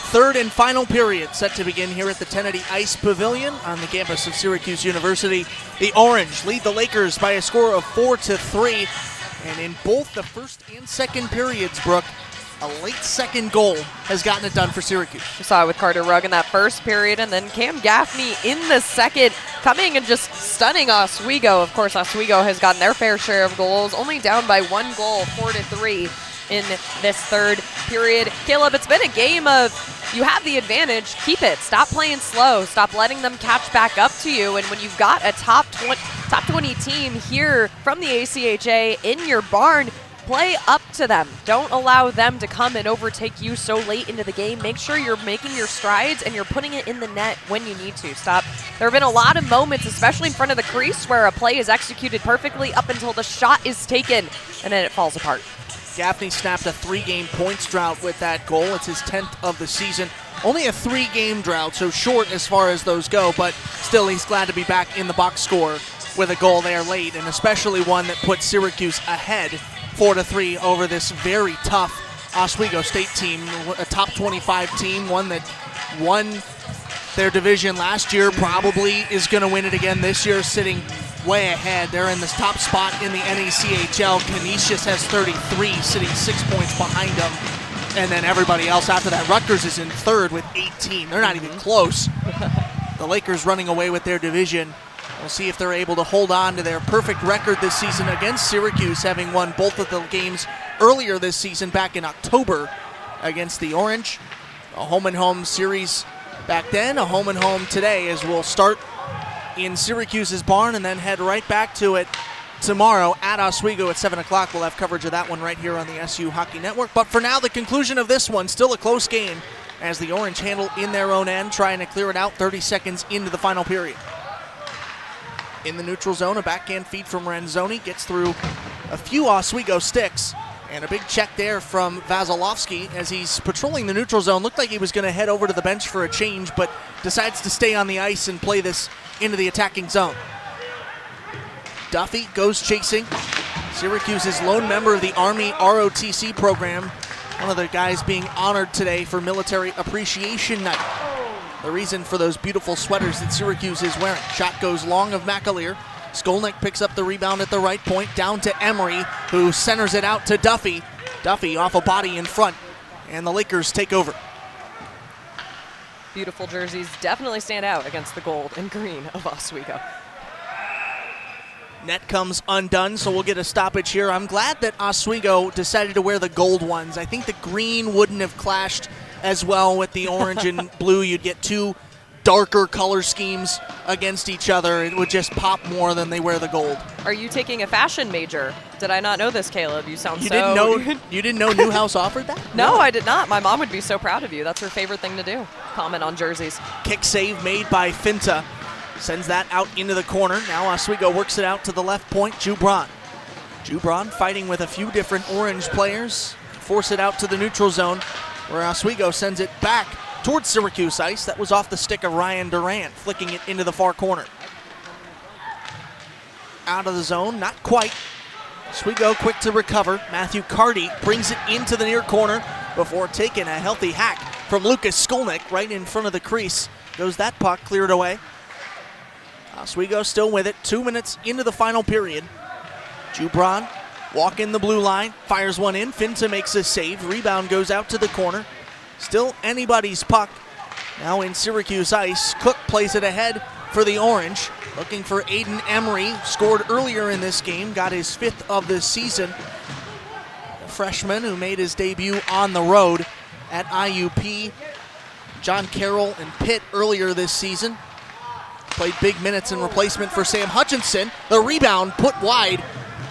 Third and final period set to begin here at the Kennedy Ice Pavilion on the campus of Syracuse University. The Orange lead the Lakers by a score of 4-3. And in both the first and second periods, Brooke, a late second goal has gotten it done for Syracuse. We saw it with Carter Rugg in that first period, and then Cam Gaffney in the second, coming and just stunning Oswego. Of course, Oswego has gotten their fair share of goals, only down by 1 goal, 4-3 in this third period. Caleb, it's been a game of you have the advantage, keep it. Stop playing slow. Stop letting them catch back up to you. And when you've got a top 20 team here from the ACHA in your barn, play up to them. Don't allow them to come and overtake you so late into the game. Make sure you're making your strides and you're putting it in the net when you need to. Stop. There have been a lot of moments, especially in front of the crease, where a play is executed perfectly up until the shot is taken, and then it falls apart. Gaffney snapped a 3-game points drought with that goal. It's his 10th of the season. Only a 3-game drought, so short as far as those go, but still he's glad to be back in the box score with a goal there late, and especially one that puts Syracuse ahead 4-3 over this very tough Oswego State team, a top 25 team, one that won their division last year, probably is going to win it again this year, sitting way ahead. They're in this top spot in the NECHL. Canisius has 33, sitting 6 points behind them. And then everybody else after that. Rutgers is in third with 18. They're not even close. The Lakers running away with their division. We'll see if they're able to hold on to their perfect record this season against Syracuse, having won both of the games earlier this season back in October against the Orange. A home-and-home series back then, a home-and-home today, as we'll start in Syracuse's barn and then head right back to it tomorrow at Oswego at 7 o'clock. We'll have coverage of that one right here on the SU Hockey Network. But for now, the conclusion of this one, still a close game as the Orange handle in their own end, trying to clear it out 30 seconds into the final period. In the neutral zone, a backhand feed from Renzoni gets through a few Oswego sticks. And a big check there from Vasilevsky as he's patrolling the neutral zone. Looked like he was going to head over to the bench for a change, but decides to stay on the ice and play this into the attacking zone. Duffy goes chasing. Syracuse's lone member of the Army ROTC program. One of the guys being honored today for Military Appreciation Night. The reason for those beautiful sweaters that Syracuse is wearing. Shot goes long of McAleer. Skolnick picks up the rebound at the right point, down to Emery, who centers it out to Duffy. Duffy off a body in front, and the Lakers take over. Beautiful jerseys definitely stand out against the gold and green of Oswego. Net comes undone, so we'll get a stoppage here. I'm glad that Oswego decided to wear the gold ones. I think the green wouldn't have clashed as well with the orange and blue. You'd get two darker color schemes against each other. It would just pop more than they wear the gold. Are you taking a fashion major? Did I not know this, Caleb? You sound you so... You didn't know Newhouse offered that? No, I did not. My mom would be so proud of you. That's her favorite thing to do. Comment on jerseys. Kick save made by Finta. Sends that out into the corner. Now Oswego works it out to the left point. Jubron. Jubron fighting with a few different orange players. Force it out to the neutral zone, where Oswego sends it back towards Syracuse ice. That was off the stick of Ryan Durant, flicking it into the far corner. Out of the zone, not quite. Oswego quick to recover. Matthew Carty brings it into the near corner before taking a healthy hack from Lucas Skolnick right in front of the crease. Goes that puck, cleared away. Oswego still with it, 2 minutes into the final period. Jubron walking the blue line, fires one in. Finta makes a save. Rebound goes out to the corner. Still anybody's puck. Now in Syracuse ice, Cook plays it ahead for the Orange. Looking for Aiden Emery, scored earlier in this game, got his 5th of the season. A freshman who made his debut on the road at IUP. John Carroll and Pitt earlier this season. Played big minutes in replacement for Sam Hutchinson. The rebound put wide.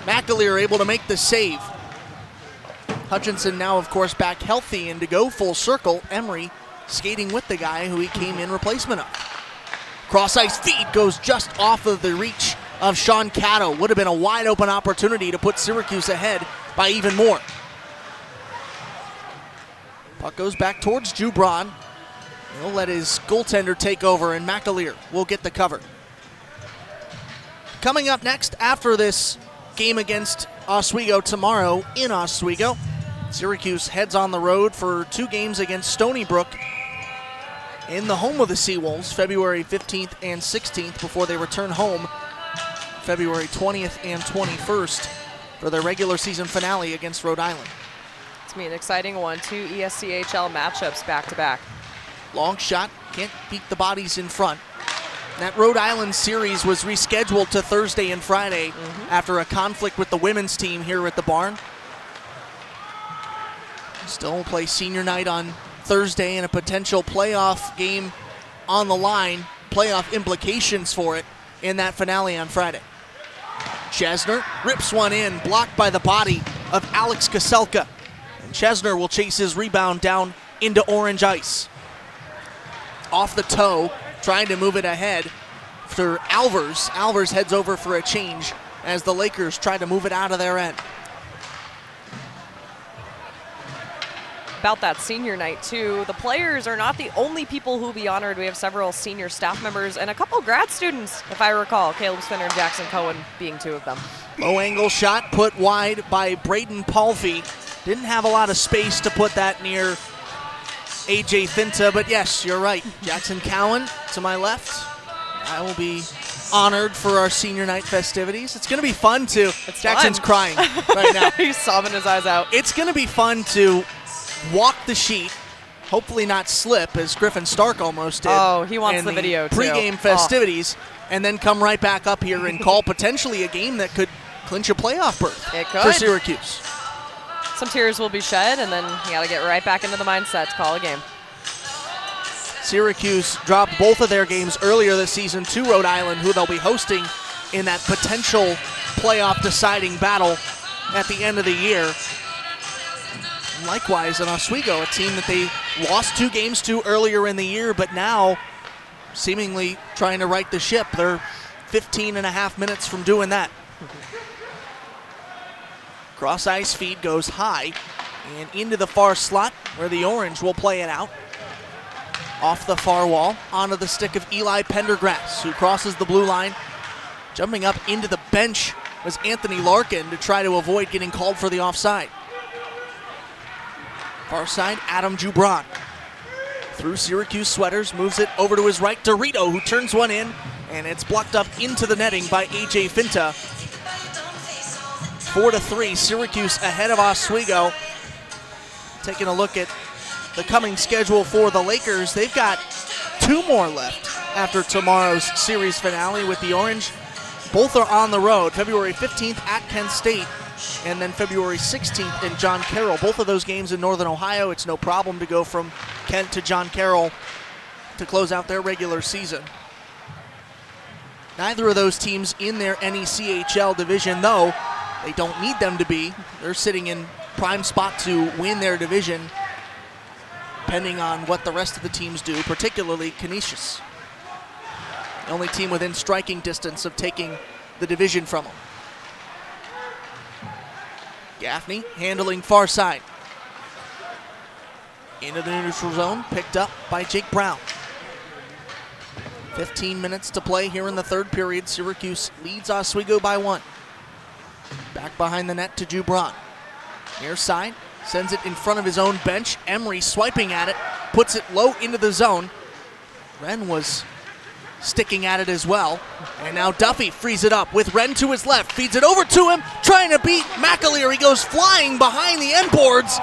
McAleer able to make the save. Hutchinson now, of course, back healthy, and to go full circle, Emery skating with the guy who he came in replacement of. Cross-ice feed goes just off of the reach of Sean Caddo. Would have been a wide-open opportunity to put Syracuse ahead by even more. Puck goes back towards Jubron. He'll let his goaltender take over, and McAleer will get the cover. Coming up next after this game against Oswego tomorrow in Oswego, Syracuse heads on the road for 2 games against Stony Brook in the home of the Seawolves, February 15th and 16th, before they return home February 20th and 21st for their regular season finale against Rhode Island. It's going to be an exciting one. 2 ESCHL matchups back-to-back. Long shot, can't beat the bodies in front. That Rhode Island series was rescheduled to Thursday and Friday after a conflict with the women's team here at the barn. Still play senior night on Thursday and a potential playoff game on the line, playoff implications for it in that finale on Friday. Chesner rips one in, blocked by the body of Alex Kaselka. And Chesner will chase his rebound down into orange ice. Off the toe, trying to move it ahead for Alvers. Alvers heads over for a change as the Lakers try to move it out of their end. About that senior night too, the players are not the only people who will be honored. We have several senior staff members and a couple grad students, if I recall. Caleb Spinner and Jackson Cohen being two of them. Low angle shot put wide by Braden Palfy. Didn't have a lot of space to put that near AJ Finta, but yes, you're right. Jackson Cowan to my left. I will be honored for our senior night festivities. It's going to be fun to. Jackson's crying right now. He's sobbing his eyes out. It's going to be fun to walk the sheet, hopefully not slip, as Griffin Stark almost did. Oh, he wants the video too. Pre-game festivities, and then come right back up here and call potentially a game that could clinch a playoff berth for Syracuse. Some tears will be shed, and then you got to get right back into the mindset to call a game. Syracuse dropped both of their games earlier this season to Rhode Island, who they'll be hosting in that potential playoff deciding battle at the end of the year. Likewise, in Oswego, a team that they lost 2 games to earlier in the year, but now seemingly trying to right the ship. They're 15 and a half minutes from doing that. Cross ice feed goes high and into the far slot where the Orange will play it out. Off the far wall, onto the stick of Eli Pendergrass, who crosses the blue line. Jumping up into the bench was Anthony Larkin to try to avoid getting called for the offside. Far side, Adam Jubran. Through Syracuse sweaters, moves it over to his right, Dorito, who turns one in, and it's blocked up into the netting by AJ Finta. 4-3, Syracuse ahead of Oswego. Taking a look at the coming schedule for the Lakers, they've got 2 more left after tomorrow's series finale with the Orange. Both are on the road, February 15th at Kent State, and then February 16th in John Carroll. Both of those games in Northern Ohio. It's no problem to go from Kent to John Carroll to close out their regular season. Neither of those teams in their NECHL division, though. They don't need them to be. They're sitting in prime spot to win their division, depending on what the rest of the teams do, particularly Canisius. The only team within striking distance of taking the division from them. Gaffney handling far side. Into the neutral zone, picked up by Jake Brown. 15 minutes to play here in the third period. Syracuse leads Oswego by 1. Back behind the net to Jubran. Near side, sends it in front of his own bench. Emery swiping at it, puts it low into the zone. Wren was sticking at it as well. And now Duffy frees it up with Wren to his left, feeds it over to him, trying to beat McAleer. He goes flying behind the end boards.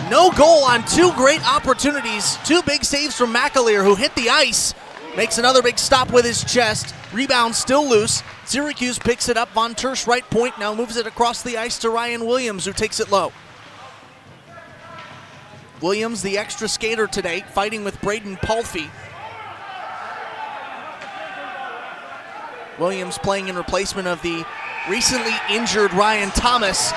No goal on 2 great opportunities. 2 big saves from McAleer, who hit the ice. Makes another big stop with his chest. Rebound still loose. Syracuse picks it up. Von Tersch right point, now moves it across the ice to Ryan Williams, who takes it low. Williams, the extra skater today, fighting with Braden Palfy. Williams playing in replacement of the recently injured Ryan Thomas.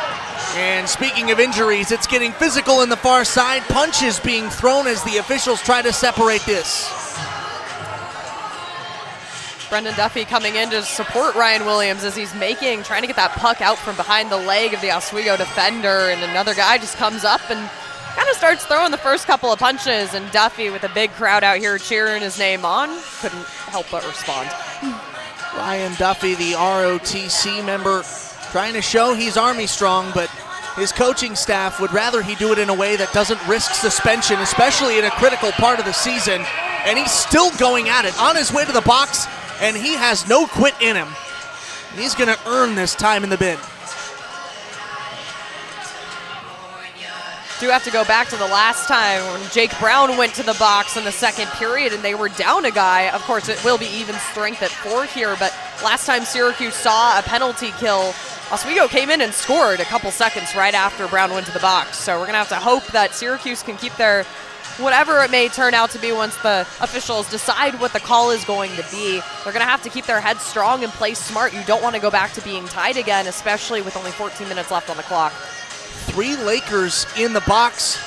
And speaking of injuries, it's getting physical in the far side. Punches being thrown as the officials try to separate this. Brendan Duffy coming in to support Ryan Williams as he's trying to get that puck out from behind the leg of the Oswego defender, and another guy just comes up and kind of starts throwing the first couple of punches, and Duffy, with a big crowd out here cheering his name on, couldn't help but respond. Ryan Duffy, the ROTC member, trying to show he's Army strong, but his coaching staff would rather he do it in a way that doesn't risk suspension, especially in a critical part of the season. and he's still going at it on his way to the box, and he has no quit in him. And he's going to earn this time in the bin. Do have to go back to the last time when Jake Brown went to the box in the second period and they were down a guy. Of course, it will be even strength at 4 here, but last time Syracuse saw a penalty kill, Oswego came in and scored a couple seconds right after Brown went to the box. So we're going to have to hope that Syracuse can keep their, whatever it may turn out to be once the officials decide what the call is going to be. They're going to have to keep their heads strong and play smart. You don't want to go back to being tied again, especially with only 14 minutes left on the clock. 3 Lakers in the box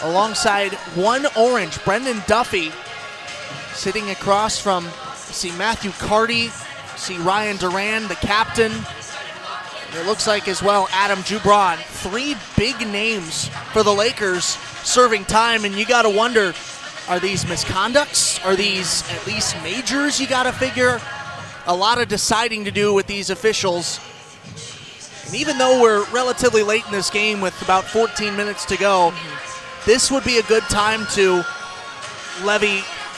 alongside 1 Orange. Brendan Duffy sitting across from, see Matthew Carty, see Ryan Duran, the captain. It looks like as well Adam Jubron. 3 big names for the Lakers serving time, and you got to wonder, are these misconducts? Are these at least majors? You got to figure. A lot of deciding to do with these officials. And even though we're relatively late in this game with about 14 minutes to go, this would be a good time to levy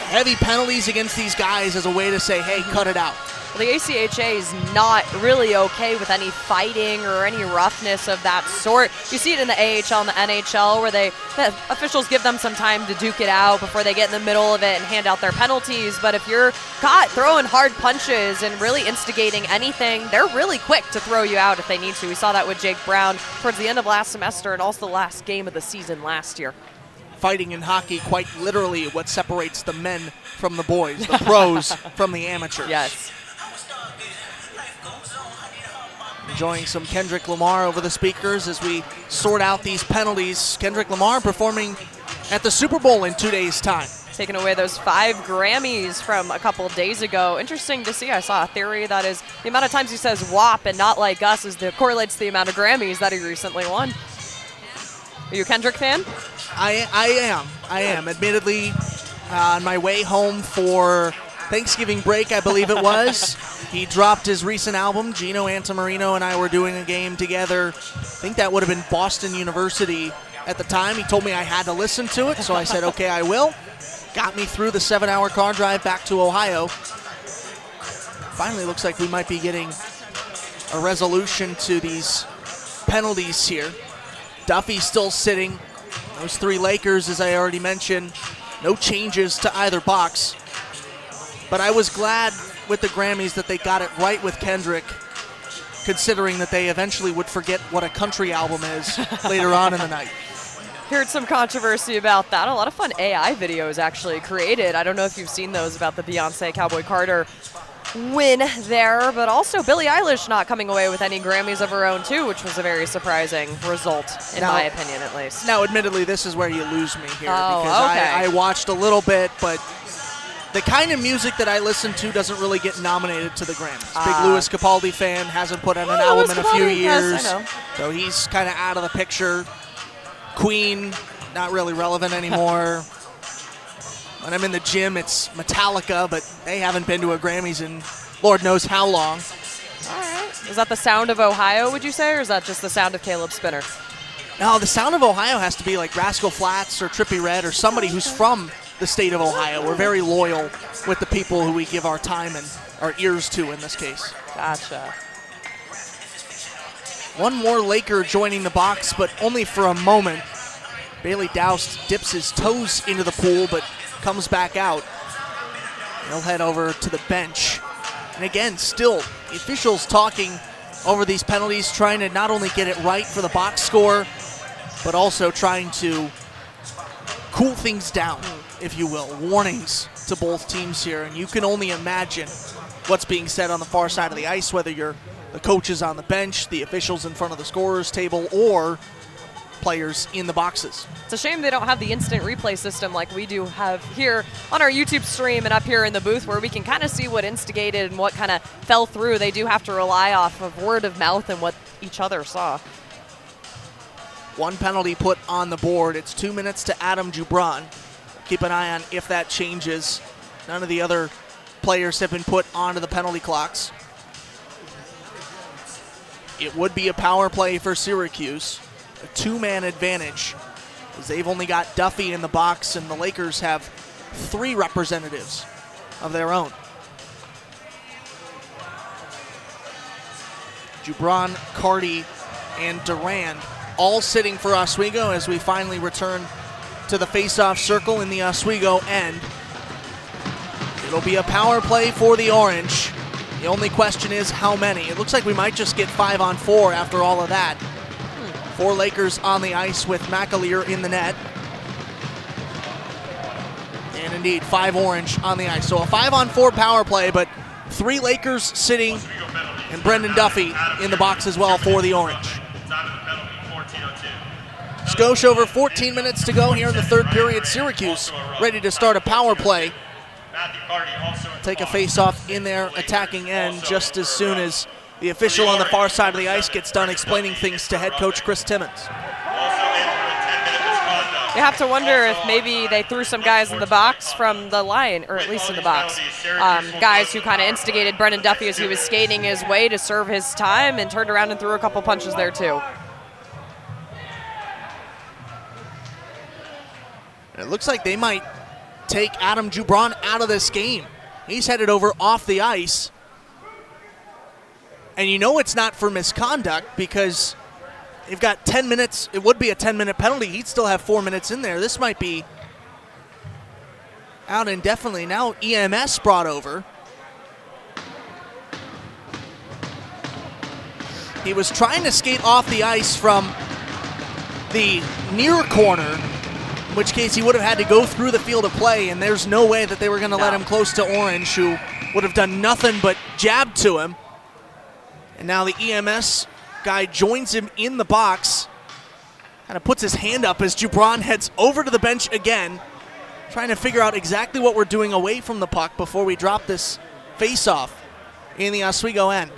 heavy penalties against these guys as a way to say, hey, cut it out. Well, the ACHA is not really okay with any fighting or any roughness of that sort. You see it in the AHL and the NHL where the officials give them some time to duke it out before they get in the middle of it and hand out their penalties. But if you're caught throwing hard punches and really instigating anything, they're really quick to throw you out if they need to. We saw that with Jake Brown towards the end of last semester and also the last game of the season last year. Fighting in hockey, quite literally what separates the men from the boys, the pros from the amateurs. Yes. Enjoying some Kendrick Lamar over the speakers as we sort out these penalties. Kendrick Lamar performing at the Super Bowl in 2 days' time. Taking away those 5 Grammys from a couple of days ago. Interesting to see. I saw a theory that is the amount of times he says WAP and not like us correlates to the amount of Grammys that he recently won. Are you a Kendrick fan? I am. Admittedly, on my way home for Thanksgiving break, I believe it was, he dropped his recent album. Gino Antamarino and I were doing a game together. I think that would have been Boston University at the time. He told me I had to listen to it, so I said, okay, I will. Got me through the 7-hour car drive back to Ohio. Finally looks like we might be getting a resolution to these penalties here. Duffy still sitting. Those 3 Lakers, as I already mentioned, no changes to either box. But I was glad with the Grammys that they got it right with Kendrick, considering that they eventually would forget what a country album is later on in the night. Heard some controversy about that. A lot of fun AI videos actually created. I don't know if you've seen those about the Beyonce Cowboy Carter win there, but also Billie Eilish not coming away with any Grammys of her own too, which was a very surprising result, in my opinion at least. Now, admittedly, this is where you lose me here, Oh, because okay. I watched a little bit, but the kind of music that I listen to doesn't really get nominated to the Grammys. Big Louis Capaldi fan, hasn't put out an album Louis in a few Capaldi, years, yes, I know. so he's kind of out of the picture. Queen, not really relevant anymore. When I'm in the gym, it's Metallica, but they haven't been to a Grammys in Lord knows how long. All right. Is that the sound of Ohio, would you say, or is that just the sound of Caleb Spinner? No, the sound of Ohio has to be like Rascal Flatts or Trippie Redd or somebody who's from the state of Ohio. We're very loyal with the people who we give our time and our ears to in this case. Gotcha. One more Laker joining the box, but only for a moment. Bailey Doust dips his toes into the pool, but comes back out. He'll head over to the bench. And again, still, the officials talking over these penalties, trying to not only get it right for the box score, but also trying to cool things down, if you will. Warnings to both teams here, and you can only imagine what's being said on the far side of the ice, whether you're the coaches on the bench, the officials in front of the scorer's table, or players in the boxes. It's a shame they don't have the instant replay system like we do have here on our YouTube stream and up here in the booth, where we can kind of see what instigated and what kind of fell through. They do have to rely off of word of mouth and what each other saw. One penalty put on the board. It's 2 minutes to Adam Jubron. Keep an eye on if that changes. None of the other players have been put onto the penalty clocks. It would be a power play for Syracuse. A 2-man advantage, as they've only got Duffy in the box, and the Lakers have 3 representatives of their own. Jubron, Carty, and Durand all sitting for Oswego as we finally return to the face-off circle in the Oswego end. It'll be a power play for the Orange. The only question is how many. It looks like we might just get 5-on-4 after all of that. 4 Lakers on the ice with McAleer in the net. And indeed, 5 Orange on the ice. So a 5-on-4 power play, but 3 Lakers sitting and Brendan Duffy in the box as well for the Orange. Skosh over 14 minutes to go here in the third period. Syracuse ready to start a power play. Take a face-off in their attacking end just as soon as the official on the far side of the ice gets done explaining things to head coach Chris Timmons. You have to wonder if maybe they threw some guys in the box from the line, or at least in the box. Guys who kind of instigated Brendan Duffy as he was skating his way to serve his time and turned around and threw a couple punches there too. It looks like they might take Adam Jubron out of this game. He's headed over off the ice. And you know it's not for misconduct because they've got 10 minutes. It would be a 10-minute penalty. He'd still have 4 minutes in there. This might be out indefinitely. Now EMS brought over. He was trying to skate off the ice from the near corner, in which case he would have had to go through the field of play, and there's no way that they were going to let him close to Orange, who would have done nothing but jab to him. And now the EMS guy joins him in the box, kind of puts his hand up as Jubron heads over to the bench again, trying to figure out exactly what we're doing away from the puck before we drop this face-off in the Oswego end.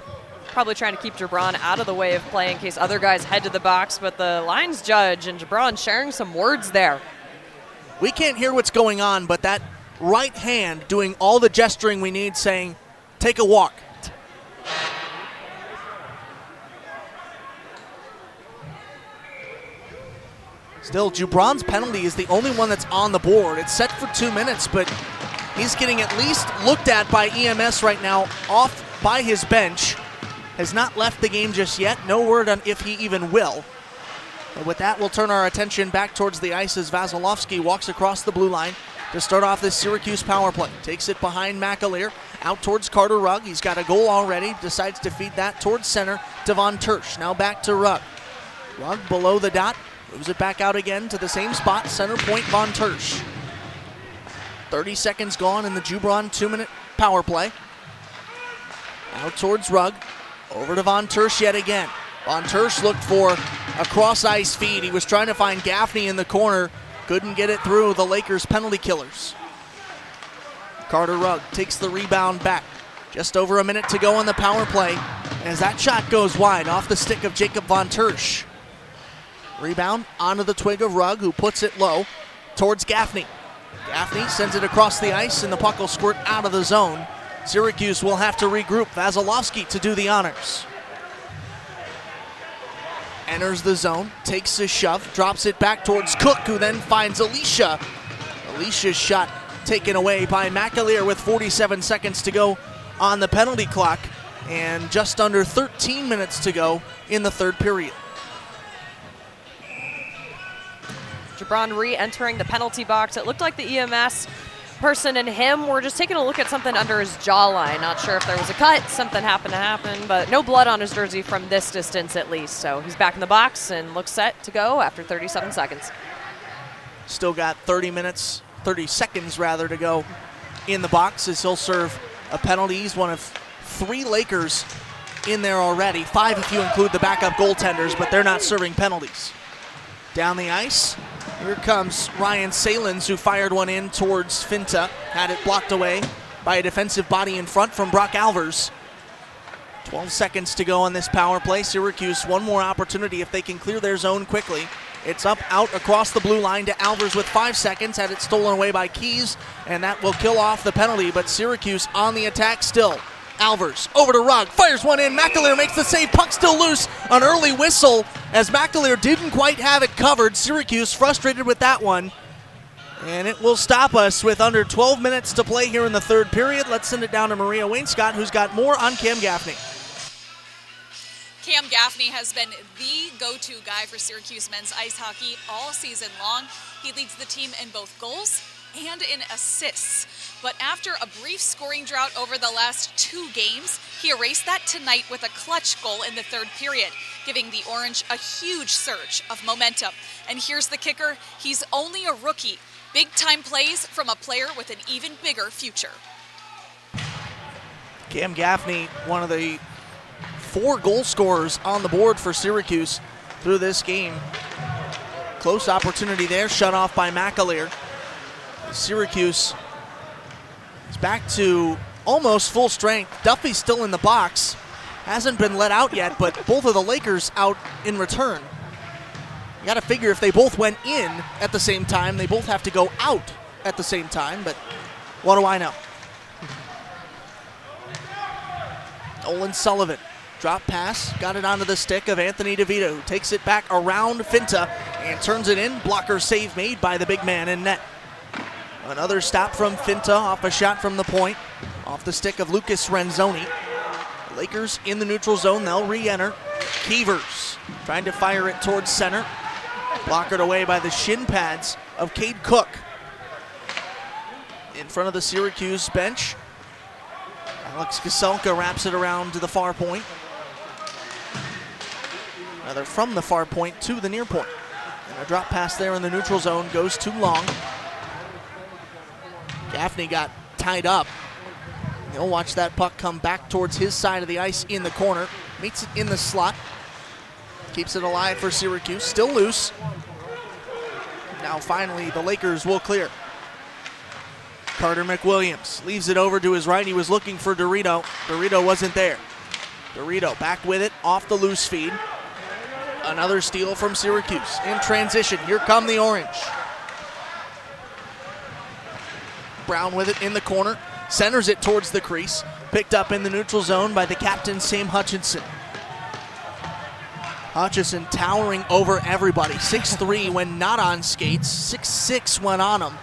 Probably trying to keep Jubron out of the way of play in case other guys head to the box, but the line's judge and Jubron sharing some words there. We can't hear what's going on, but that right hand doing all the gesturing we need, saying, take a walk. Still, Jubron's penalty is the only one that's on the board. It's set for 2 minutes, but he's getting at least looked at by EMS right now, off by his bench. Has not left the game just yet. No word on if he even will. But with that, we'll turn our attention back towards the ice as Vasilevsky walks across the blue line to start off this Syracuse power play. Takes it behind McAleer, out towards Carter Rugg. He's got a goal already, decides to feed that towards center to Von Tersch. Now back to Rugg. Rugg below the dot, moves it back out again to the same spot, center point Von Tersch. 30 seconds gone in the Jubron 2-minute power play. Out towards Rugg, over to Von Tersch yet again. Von Tersch looked for a cross-ice feed. He was trying to find Gaffney in the corner. Couldn't get it through the Lakers' penalty killers. Carter Rugg takes the rebound back. Just over a minute to go on the power play as that shot goes wide off the stick of Jacob Von Tersch. Rebound onto the twig of Rugg, who puts it low towards Gaffney. Gaffney sends it across the ice, and the puck will squirt out of the zone. Syracuse will have to regroup. Vasilevsky to do the honors. Enters the zone, takes a shove, drops it back towards Cook, who then finds Alicia. Alicia's shot taken away by McAleer with 47 seconds to go on the penalty clock and just under 13 minutes to go in the third period. Jubron re-entering the penalty box. It looked like the EMS person and him were just taking a look at something under his jawline. Not sure if there was a cut, something happened to happen, but no blood on his jersey from this distance at least. So he's back in the box and looks set to go after 37 seconds. Still got 30 seconds rather to go in the box as he'll serve a penalty. He's one of 3 Lakers in there already. 5 if you include the backup goaltenders, but they're not serving penalties. Down the ice, here comes Ryan Salins, who fired one in towards Finta. Had it blocked away by a defensive body in front from Brock Alvers. 12 seconds to go on this power play. Syracuse, one more opportunity if they can clear their zone quickly. It's up, out, across the blue line to Alvers with 5 seconds. Had it stolen away by Keys, and that will kill off the penalty, but Syracuse on the attack still. Alvers over to Rugg, fires one in. McAleer makes the save, puck still loose. An early whistle as McAleer didn't quite have it covered. Syracuse frustrated with that one And it will stop us with under 12 minutes to play here in the third period. Let's send it down to Maria Wainscott, who's got more on Cam Gaffney. Cam Gaffney has been the go-to guy for Syracuse men's ice hockey all season long. He leads the team in both goals and in assists. But after a brief scoring drought over the last 2 games, he erased that tonight with a clutch goal in the third period, giving the Orange a huge surge of momentum. And here's the kicker, he's only a rookie. Big-time plays from a player with an even bigger future. Cam Gaffney, one of the 4 goal scorers on the board for Syracuse through this game. Close opportunity there, shut off by McAleer. Syracuse is back to almost full strength. Duffy's still in the box. Hasn't been let out yet, but both of the Lakers out in return. You got to figure if they both went in at the same time, they both have to go out at the same time, but what do I know? Olin Sullivan, drop pass, got it onto the stick of Anthony DeVito, who takes it back around Finta and turns it in. Blocker save made by the big man in net. Another stop from Finta off a shot from the point, off the stick of Lucas Renzoni. Lakers in the neutral zone, they'll re-enter. Keevers trying to fire it towards center. Blockered away by the shin pads of Cade Cook. In front of the Syracuse bench, Alex Kaselka wraps it around to the far point. Rather from the far point to the near point. And a drop pass there in the neutral zone goes too long. Gaffney got tied up. He'll watch that puck come back towards his side of the ice in the corner. Meets it in the slot. Keeps it alive for Syracuse. Still loose. Now finally the Lakers will clear. Carter McWilliams leaves it over to his right. He was looking for Dorito. Dorito wasn't there. Dorito back with it off the loose feed. Another steal from Syracuse. In transition, here come the Orange. Brown with it in the corner. Centers it towards the crease. Picked up in the neutral zone by the captain, Sam Hutchinson. Hutchinson towering over everybody. 6'3" when not on skates. 6'6" when on them.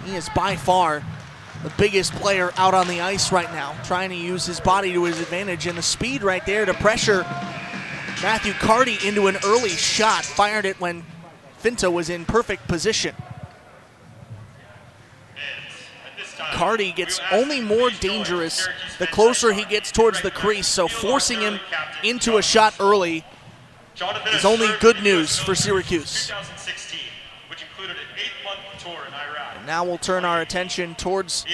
He is by far the biggest player out on the ice right now, trying to use his body to his advantage, and the speed right there to pressure Matthew Carty into an early shot. Fired it when Finta was in perfect position. Carty gets only more dangerous the closer he gets towards the crease, so forcing him into a shot early is only good news for Syracuse. And now we'll turn our attention towards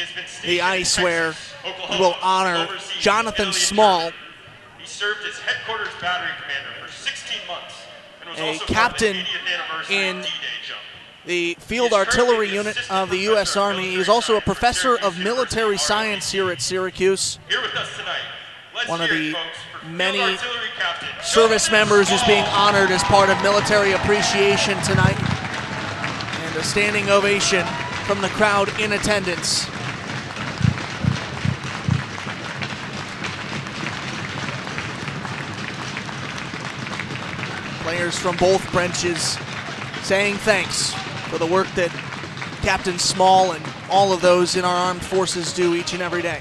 the ice where we will honor Jonathan Small, He served as headquarters battery commander for 16 months and was a also captain part of the 80th anniversary in D-Day jump. the Field Artillery Unit of the U.S. Army. He is also a professor of military science here at Syracuse. Here with us tonight, let's One of hear it, the folks, for many Field Artillery Captain service Jonathan members who's being Small. honored as part of military appreciation tonight. And a standing ovation from the crowd in attendance. Players from both benches saying thanks for the work that Captain Small and all of those in our armed forces do each and every day.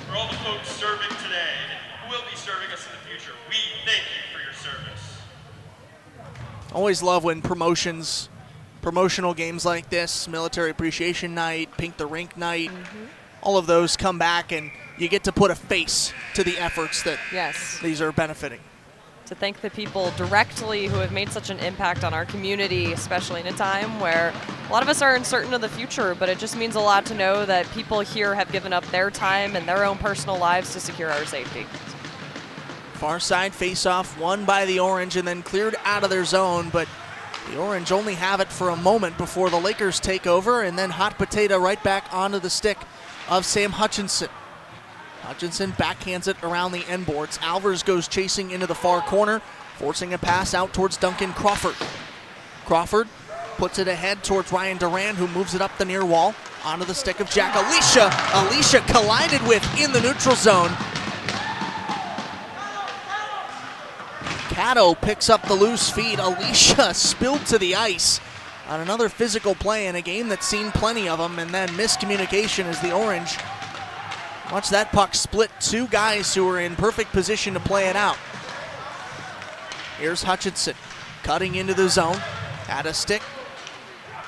For all the folks serving today and who will be serving us in the future, we thank you for your service. Always love when promotional games like this, Military Appreciation Night, Pink the Rink Night, all of those come back and you get to put a face to the efforts that these are benefiting. To thank the people directly who have made such an impact on our community, especially in a time where a lot of us are uncertain of the future, but it just means a lot to know that people here have given up their time and their own personal lives to secure our safety. Far side face-off won by the Orange and then cleared out of their zone, but the Orange only have it for a moment before the Lakers take over, and then hot potato right back onto the stick of Sam Hutchinson. Hutchinson backhands it around the end boards. Alvers goes chasing into the far corner, forcing a pass out towards Duncan Crawford. Crawford puts it ahead towards Ryan Duran, who moves it up the near wall onto the stick of Jack Alicia. Alicia collided with in the neutral zone. Cato picks up the loose feed. Alicia spilled to the ice. on another physical play in a game that's seen plenty of them, and then miscommunication as the Orange watch that puck split two guys who were in perfect position to play it out. Here's Hutchinson cutting into the zone, had a stick,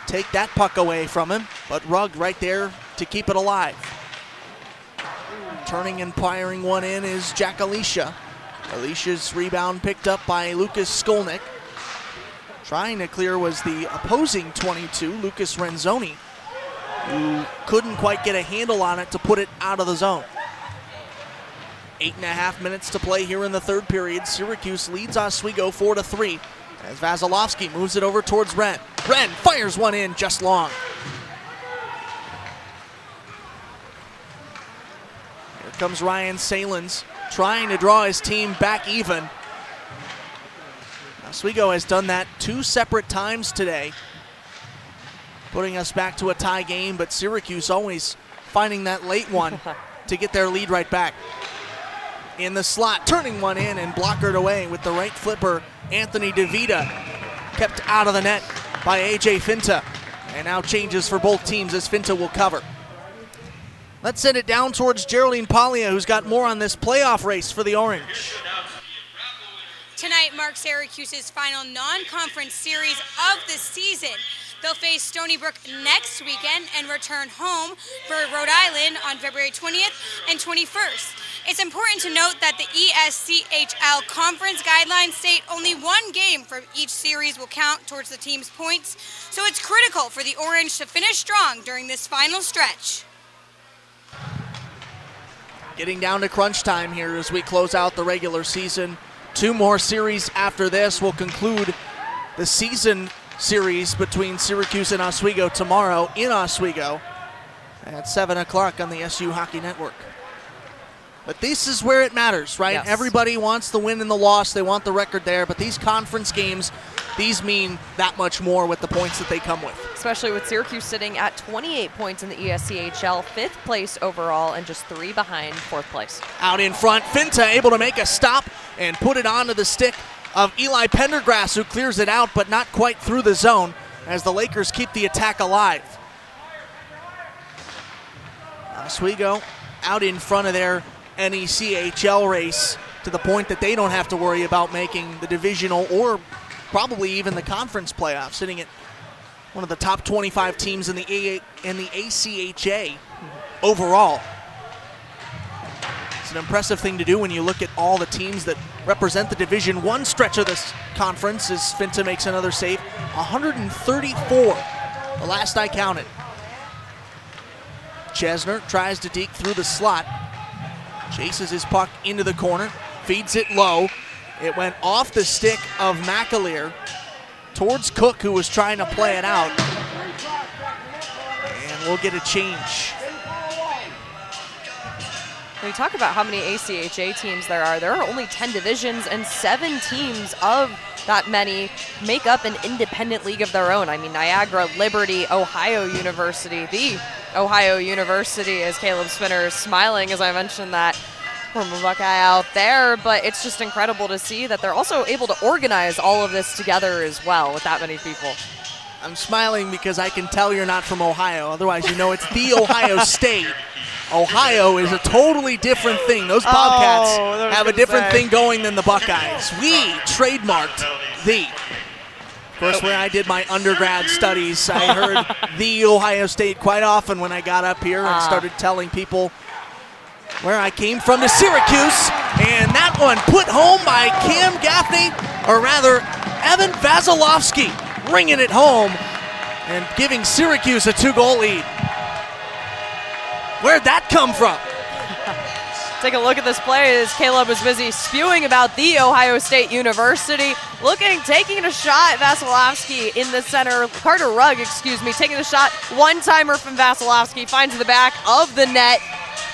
take that puck away from him, but Rugg right there to keep it alive. Turning and firing one in is Jack Alicia. Alicia's rebound picked up by Lucas Skolnick. Trying to clear was the opposing 22, Lucas Renzoni, who couldn't quite get a handle on it to put it out of the zone. 8.5 minutes to play here in the third period. Syracuse leads Oswego 4-3 as Vasilevsky moves it over towards Wren. Wren fires one in just long. Here comes Ryan Salins trying to draw his team back even. Oswego has done that 2 separate times today, putting us back to a tie game, but Syracuse always finding that late one to get their lead right back. In the slot, turning one in and blockered away with the right flipper, Anthony DeVita, kept out of the net by AJ Finta. And now changes for both teams as Finta will cover. Let's send it down towards Geraldine Paglia, who's got more on this playoff race for the Orange. Tonight marks Syracuse's final non-conference series of the season. They'll face Stony Brook next weekend and return home for Rhode Island on February 20th and 21st. It's important to note that the ESCHL conference guidelines state only one game for each series will count towards the team's points, so it's critical for the Orange to finish strong during this final stretch. Getting down to crunch time here as we close out the regular season. 2 more series after this will conclude the season series between Syracuse and Oswego tomorrow in Oswego at 7 o'clock on the SU Hockey Network. But this is where it matters, right? Yes. Everybody wants the win and the loss. They want the record there. But these conference games, these mean that much more with the points that they come with. Especially with Syracuse sitting at 28 points in the ESCHL, 5th place overall, and just 3 behind 4th place. Out in front, Finta able to make a stop and put it onto the stick of Eli Pendergrass, who clears it out, but not quite through the zone as the Lakers keep the attack alive. Oswego out in front of their NECHL race to the point that they don't have to worry about making the divisional or probably even the conference playoffs, sitting at one of the top 25 teams in the ACHA overall. It's an impressive thing to do when you look at all the teams that represent the Division I stretch of this conference as Finta makes another save. 134, the last I counted. Chesner tries to deke through the slot. Chases his puck into the corner, feeds it low. It went off the stick of McAleer towards Cook, who was trying to play it out. And we'll get a change. When you talk about how many ACHA teams there are only 10 divisions, and 7 teams of that many make up an independent league of their own. I mean, Niagara, Liberty, Ohio University, the Ohio University, as Caleb Spinner is smiling as I mentioned that from a Buckeye out there, but it's just incredible to see that they're also able to organize all of this together as well with that many people. I'm smiling because I can tell you're not from Ohio. Otherwise, you know it's the Ohio State. Ohio is a totally different thing. Those Bobcats have a different thing going than the Buckeyes. We trademarked the. Of course, when I did my undergrad studies, I heard the Ohio State quite often when I got up here and started telling people where I came from, to Syracuse. And that one put home by Cam Gaffney, or rather, Evan Vasilevsky, bringing it home and giving Syracuse a 2-goal lead. Where'd that come from? Take a look at this play as Caleb is busy spewing about the Ohio State University. Taking a shot, Vasilevsky in the center. Carter Rugg, taking the shot. One-timer from Vasilevsky, finds the back of the net.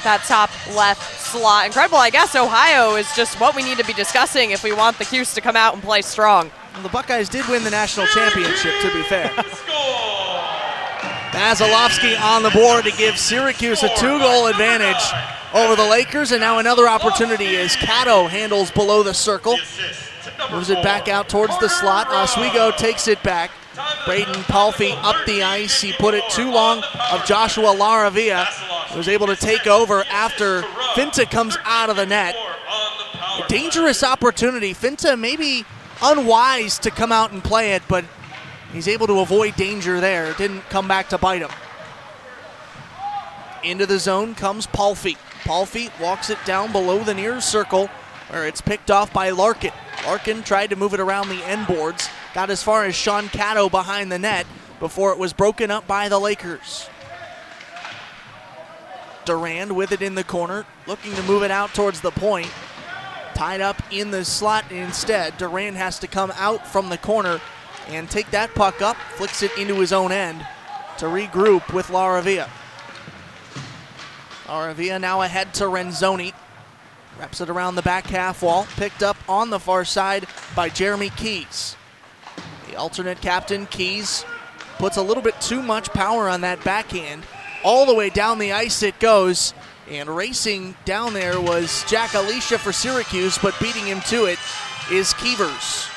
That top left slot. Incredible. I guess Ohio is just what we need to be discussing if we want the Cuse to come out and play strong. Well, the Buckeyes did win the national championship, to be fair. Vasilevsky on the board to give Syracuse a 2-goal advantage over the Lakers, and now another opportunity as Cato handles below the circle. Moves it back out towards the slot. Oswego takes it back. Braden Palfy up the ice. He put it too long of Joshua Laravia. He was able to take over after Finta comes out of the net. A dangerous opportunity. Finta maybe unwise to come out and play it, but he's able to avoid danger there. Didn't come back to bite him. Into the zone comes Palfy. Palfy walks it down below the near circle where it's picked off by Larkin. Larkin tried to move it around the end boards. Got as far as Sean Caddo behind the net before it was broken up by the Lakers. Durand with it in the corner, looking to move it out towards the point. Tied up in the slot instead. Durand has to come out from the corner and take that puck up, flicks it into his own end to regroup with Laravia. Laravia now ahead to Renzoni. Wraps it around the back half wall. Picked up on the far side by Jeremy Keys. The alternate captain, Keys, puts a little bit too much power on that backhand. All the way down the ice it goes. And racing down there was Jack Alicia for Syracuse, but beating him to it is Keevers.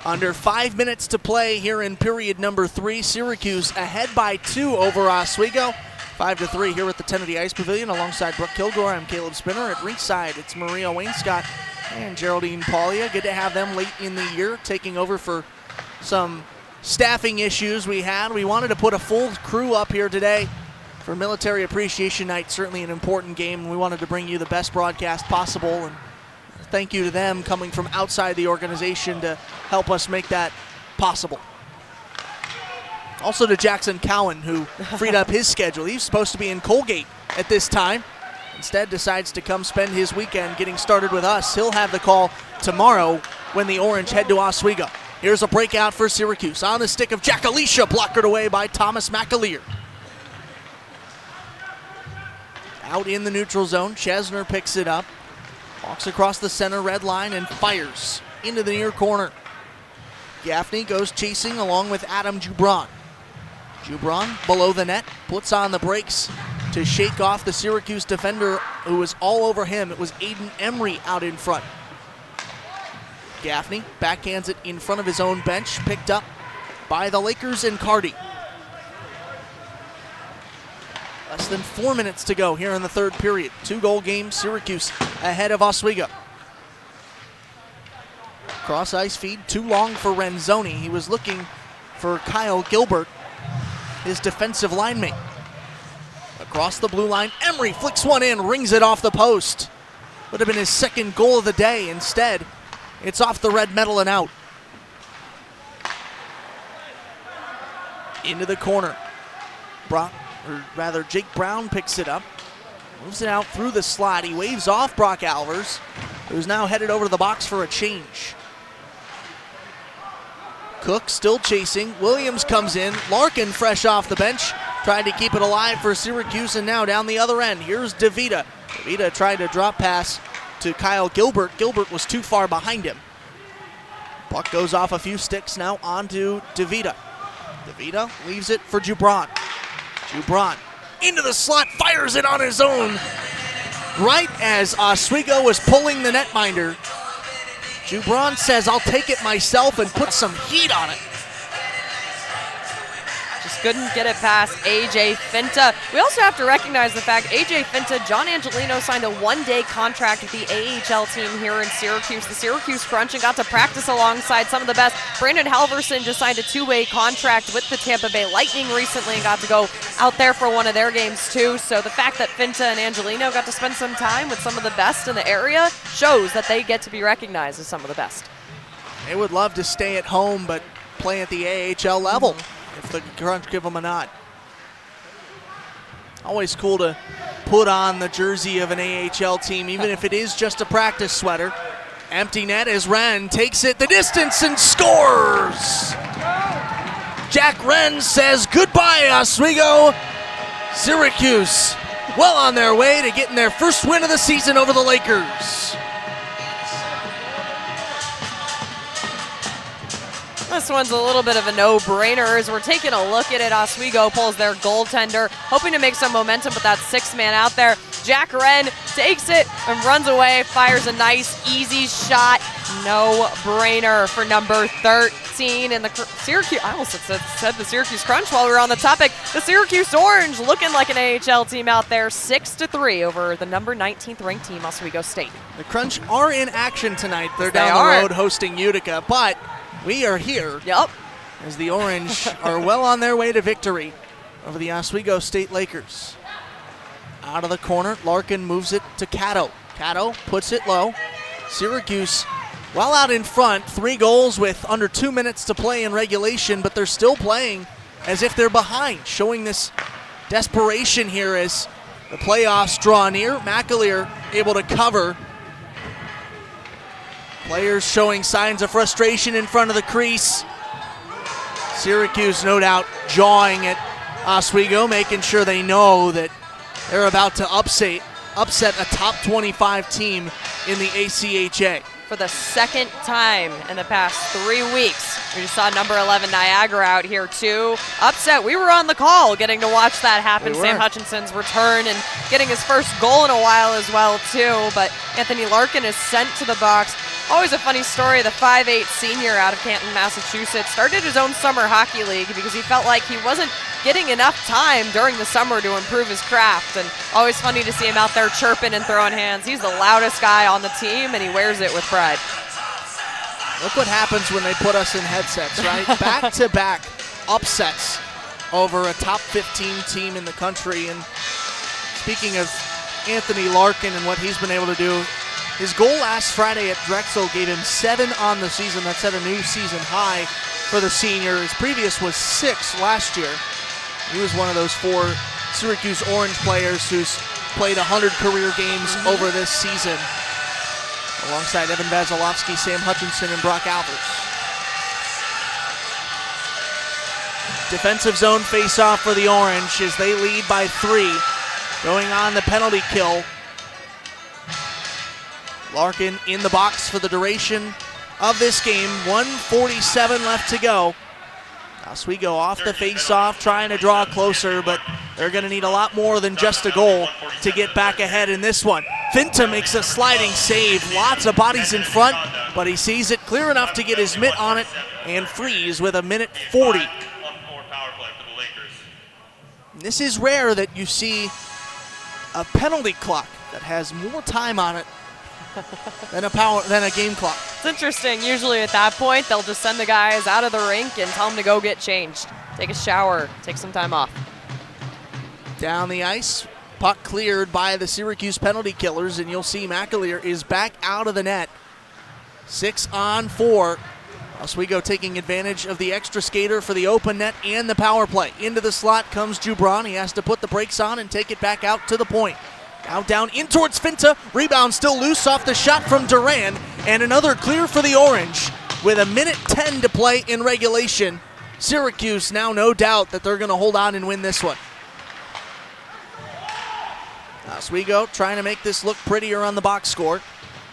Under 5 minutes to play here in period number 3. Syracuse ahead by 2 over Oswego. 5-3 here at the Kennedy Ice Pavilion alongside Brooke Kilgore. I'm Caleb Spinner. At ringside, it's Maria Wainscott and Geraldine Paulia. Good to have them late in the year taking over for some staffing issues we had. We wanted to put a full crew up here today for Military Appreciation Night. Certainly an important game. We wanted to bring you the best broadcast possible, and thank you to them coming from outside the organization to help us make that possible. Also to Jackson Cowan, who freed up his schedule. He's supposed to be in Colgate at this time. Instead decides to come spend his weekend getting started with us. He'll have the call tomorrow when the Orange head to Oswego. Here's a breakout for Syracuse. On the stick of Jack Alicia, blockered away by Thomas McAleer. Out in the neutral zone, Chesner picks it up. Walks across the center red line and fires into the near corner. Gaffney goes chasing along with Adam Jubron. Jubron below the net, puts on the brakes to shake off the Syracuse defender who was all over him. It was Aiden Emery out in front. Gaffney backhands it in front of his own bench, picked up by the Lakers and Cardi. Less than 4 minutes to go here in the third period. 2-goal game, Syracuse ahead of Oswego. Cross ice feed, too long for Renzoni. He was looking for Kyle Gilbert, his defensive line mate. Across the blue line, Emery flicks one in, rings it off the post. Would have been his second goal of the day. Instead, it's off the red metal and out. Into the corner. Jake Brown picks it up. Moves it out through the slot. He waves off Brock Alvers, who's now headed over to the box for a change. Cook still chasing. Williams comes in. Larkin fresh off the bench. Tried to keep it alive for Syracuse, and now down the other end. Here's DeVita. DeVita tried to drop pass to Kyle Gilbert. Gilbert was too far behind him. Puck goes off a few sticks now onto DeVita. DeVita leaves it for Jubron. Jubron into the slot, fires it on his own. Right as Oswego was pulling the netminder, Jubron says, "I'll take it myself," and put some heat on it. Just couldn't get it past A.J. Finta. We also have to recognize the fact A.J. Finta, John Angelino signed a one-day contract with the AHL team here in Syracuse. The Syracuse Crunch, and got to practice alongside some of the best. Brandon Halverson just signed a two-way contract with the Tampa Bay Lightning recently and got to go out there for one of their games too. So the fact that Finta and Angelino got to spend some time with some of the best in the area shows that they get to be recognized as some of the best. They would love to stay at home but play at the AHL level. If the Crunch give them a nod. Always cool to put on the jersey of an AHL team, even if it is just a practice sweater. Empty net as Wren takes it the distance and scores! Jack Wren says goodbye, Oswego. Syracuse well on their way to getting their first win of the season over the Lakers. This one's a little bit of a no-brainer as we're taking a look at it. Oswego pulls their goaltender, hoping to make some momentum with that six-man out there. Jack Wren takes it and runs away, fires a nice, easy shot. No-brainer for number 13 in the Syracuse. I almost said the Syracuse Crunch while we were on the topic. The Syracuse Orange looking like an AHL team out there, 6-3 over the number 19th ranked team, Oswego State. The Crunch are in action tonight. They're They down are. the road hosting Utica, but we are here Yep. as the Orange are well on their way to victory over the Oswego State Lakers. Out of the corner, Larkin moves it to Cato. Cato puts it low. Syracuse well out in front, 3 goals with under 2 minutes to play in regulation, but they're still playing as if they're behind, showing this desperation here as the playoffs draw near. McAleer able to cover. Players showing signs of frustration in front of the crease. Syracuse, no doubt, jawing at Oswego, making sure they know that they're about to upset a top 25 team in the ACHA. For the second time in the past 3 weeks. We just saw number 11 Niagara out here too. Upset, we were on the call getting to watch that happen. We were. Sam Hutchinson's return and getting his first goal in a while as well too. But Anthony Larkin is sent to the box. Always a funny story, the 5'8" senior out of Canton, Massachusetts, started his own summer hockey league because he felt like he wasn't getting enough time during the summer to improve his craft. And always funny to see him out there chirping and throwing hands. He's the loudest guy on the team, and he wears it with pride. Look what happens when they put us in headsets, right? Back-to-back upsets over a top 15 team in the country. And speaking of Anthony Larkin and what he's been able to do, his goal last Friday at Drexel gave him 7 on the season. That set a new season high for the senior. His previous was 6 last year. He was one of those 4 Syracuse Orange players who's played 100 career games over this season, alongside Evan Vasilevsky, Sam Hutchinson, and Brock Albers. Defensive zone face-off for the Orange as they lead by 3. Going on the penalty kill. Larkin in the box for the duration of this game. 1:47 left to go. Oswego off the face-off, trying to draw closer, but they're going to need a lot more than just a goal to get back ahead in this one. Finta makes a sliding save. Lots of bodies in front, but he sees it clear enough to get his mitt on it and freeze with a minute 40. This is rare that you see a penalty clock that has more time on it than a game clock. It's interesting. Usually at that point, they'll just send the guys out of the rink and tell them to go get changed. Take a shower, take some time off. Down the ice, puck cleared by the Syracuse penalty killers, and you'll see McAleer is back out of the net. 6-on-4. Oswego taking advantage of the extra skater for the open net and the power play. Into the slot comes Jubron. He has to put the brakes on and take it back out to the point. Now down in towards Finta. Rebound still loose off the shot from Duran. And another clear for the Orange with a minute 10 to play in regulation. Syracuse now no doubt that they're going to hold on and win this one. Oswego trying to make this look prettier on the box score.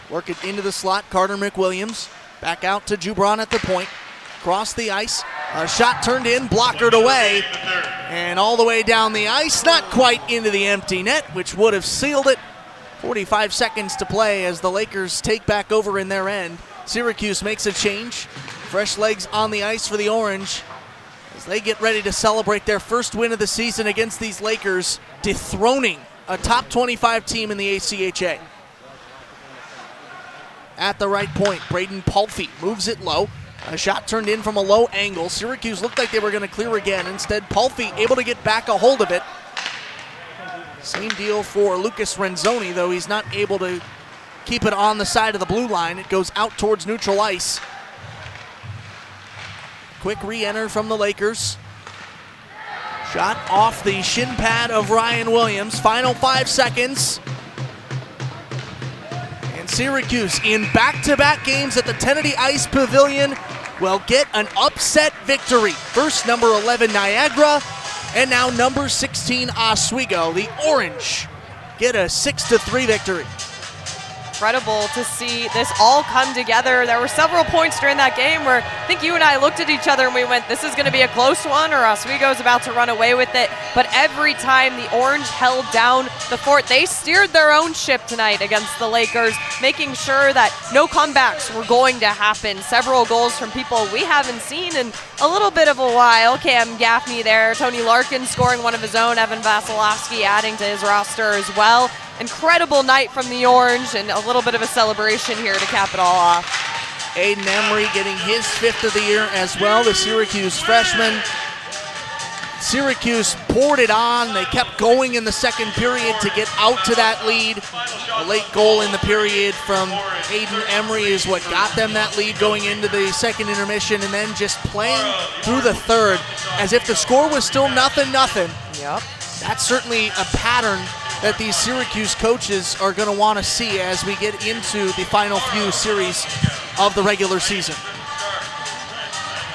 Work it into the slot. Carter McWilliams back out to Jubron at the point. Cross the ice. A shot turned in, blockered away. And all the way down the ice, not quite into the empty net, which would have sealed it. 45 seconds to play as the Lakers take back over in their end. Syracuse makes a change. Fresh legs on the ice for the Orange as they get ready to celebrate their first win of the season against these Lakers, dethroning a top 25 team in the ACHA. At the right point, Braden Pulfy moves it low. A shot turned in from a low angle. Syracuse looked like they were going to clear again. Instead, Pulfy able to get back a hold of it. Same deal for Lucas Renzoni, though he's not able to keep it on the side of the blue line. It goes out towards neutral ice. Quick re-enter from the Lakers. Shot off the shin pad of Ryan Williams. Final 5 seconds. And Syracuse, in back-to-back games at the Kennedy Ice Pavilion, will get an upset victory. First, number 11 Niagara, and now number 16 Oswego. The Orange get a 6-3 victory. incredible to see this all come together. There were several points during that game where I think you and I looked at each other and we went, this is going to be a close one, or Oswego's about to run away with it. But every time the Orange held down the fort, they steered their own ship tonight against the Lakers, making sure that no comebacks were going to happen. Several goals from people we haven't seen in a little bit of a while. Cam Gaffney there, Tony Larkin scoring one of his own, Evan Vasilevsky adding to his roster as well. Incredible night from the Orange, and a little bit of a celebration here to cap it all off. Aiden Emery getting his 5th of the year as well, the Syracuse freshman. Syracuse poured it on. They kept going in the second period to get out to that lead. A late goal in the period from Aiden Emery is what got them that lead going into the second intermission, and then just playing through the third as if the score was still 0-0. Yep. That's certainly a pattern that these Syracuse coaches are going to want to see as we get into the final few series of the regular season.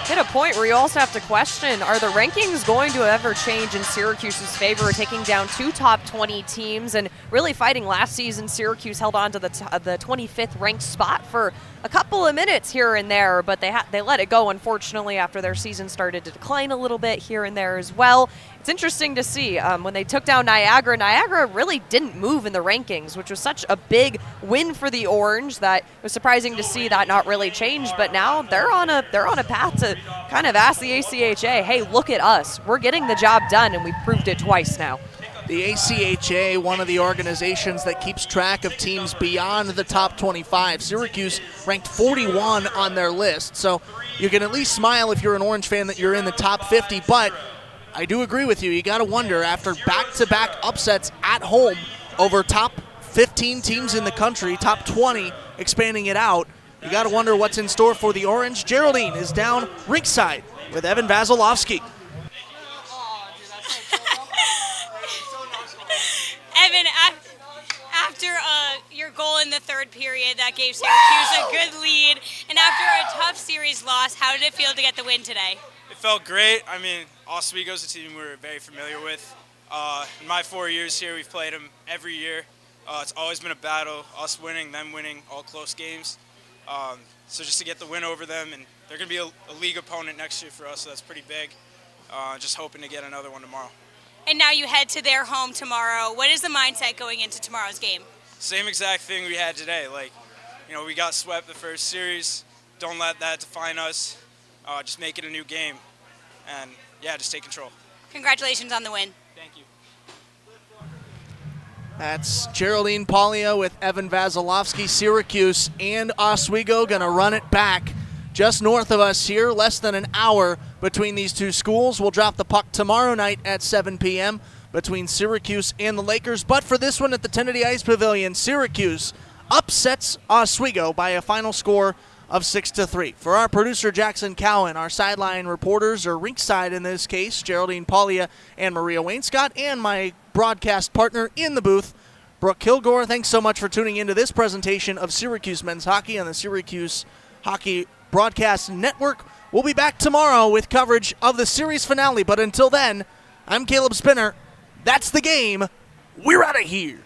Hit a point where you also have to question, are the rankings going to ever change in Syracuse's favor, taking down 2 top 20 teams and really fighting last season? Syracuse held on to the 25th ranked spot for a couple of minutes here and there, but they let it go, unfortunately, after their season started to decline a little bit here and there as well. It's interesting to see when they took down Niagara really didn't move in the rankings, which was such a big win for the Orange that it was surprising to see that not really change. But now they're on a path to kind of ask the ACHA, hey, look at us. We're getting the job done, and we've proved it twice now. The ACHA, one of the organizations that keeps track of teams beyond the top 25. Syracuse ranked 41 on their list, so you can at least smile if you're an Orange fan that you're in the top 50, but I do agree with you. You got to wonder, after back-to-back upsets at home over top 15 teams in the country, top 20, expanding it out, you got to wonder what's in store for the Orange. Geraldine is down rinkside with Evan Vasilevsky. Evan, after your goal in the third period, that gave Syracuse a good lead, and after a tough series loss, how did it feel to get the win today? It felt great. I mean, Oswego's a team we're very familiar with. In my 4 years here, we've played them every year. It's always been a battle, us winning, them winning, all close games. So just to get the win over them, and they're going to be a league opponent next year for us, so that's pretty big. Just hoping to get another one tomorrow. And now you head to their home tomorrow. What is the mindset going into tomorrow's game? Same exact thing we had today. We got swept the first series. Don't let that define us. Just make it a new game. And, yeah, just take control. Congratulations on the win. Thank you. That's Geraldine Paglia with Evan Vasilevsky. Syracuse and Oswego going to run it back just north of us here. Less than an hour between these two schools. We'll drop the puck tomorrow night at 7 p.m. between Syracuse and the Lakers. But for this one at the Kennedy Ice Pavilion, Syracuse upsets Oswego by a final score of 6-3. For our producer, Jackson Cowan, our sideline reporters, or rinkside in this case, Geraldine Paglia and Maria Wainscott, and my broadcast partner in the booth, Brooke Kilgore. Thanks so much for tuning into this presentation of Syracuse men's hockey on the Syracuse Hockey Broadcast Network. We'll be back tomorrow with coverage of the series finale, but until then, I'm Caleb Spinner. That's the game. We're out of here.